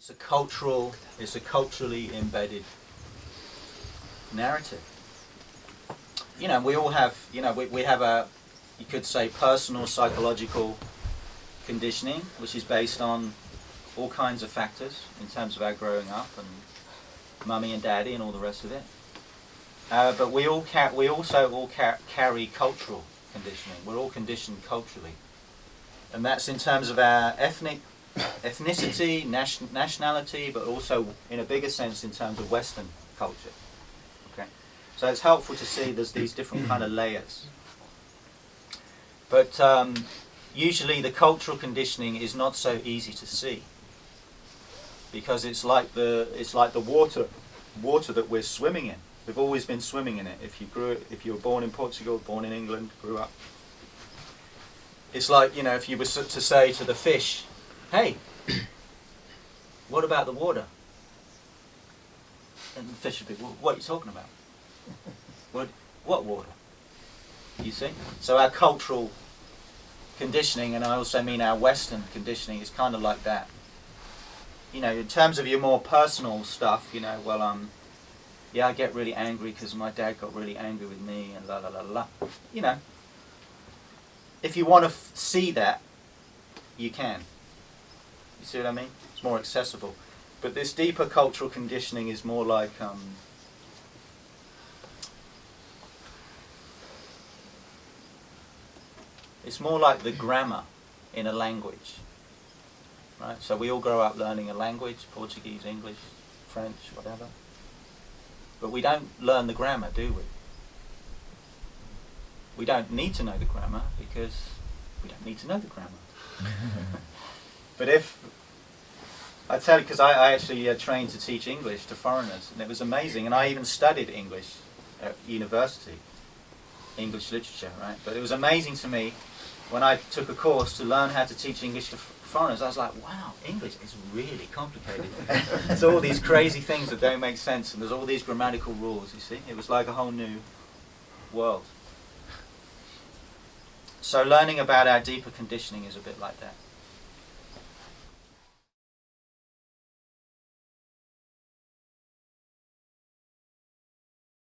It's a culturally embedded narrative. You know, we all have, we have a, you could say, personal psychological conditioning, which is based on all kinds of factors in terms of our growing up and mummy and daddy and all the rest of it. But we also all carry cultural conditioning. We're all conditioned culturally, and that's in terms of our ethnicity, nationality, but also in a bigger sense in terms of Western culture. Okay, so it's helpful to see there's these different kind of layers. But usually the cultural conditioning is not so easy to see, because it's like the water that we're swimming in. We've always been swimming in it. If you were born in Portugal, born in England, grew up. It's like, if you were to say to the fish, "Hey, what about the water?" And the fish would be, "Well, what are you talking about? What water?" You see? So our cultural conditioning, and I also mean our Western conditioning, is kind of like that. In terms of your more personal stuff, yeah, I get really angry because my dad got really angry with me, and la la la la. If you want to see that, you can. You see what I mean? It's more accessible. But this deeper cultural conditioning is more like it's more like the grammar in a language, right? So we all grow up learning a language: Portuguese, English, French, whatever. But we don't learn the grammar, do we? We don't need to know the grammar because we don't need to know the grammar. But I tell you, because I actually trained to teach English to foreigners, and it was amazing. And I even studied English at university, English literature, right? But it was amazing to me when I took a course to learn how to teach English to foreigners. I was like, wow, English is really complicated. There's all these crazy things that don't make sense, and there's all these grammatical rules, you see. It was like a whole new world. So learning about our deeper conditioning is a bit like that.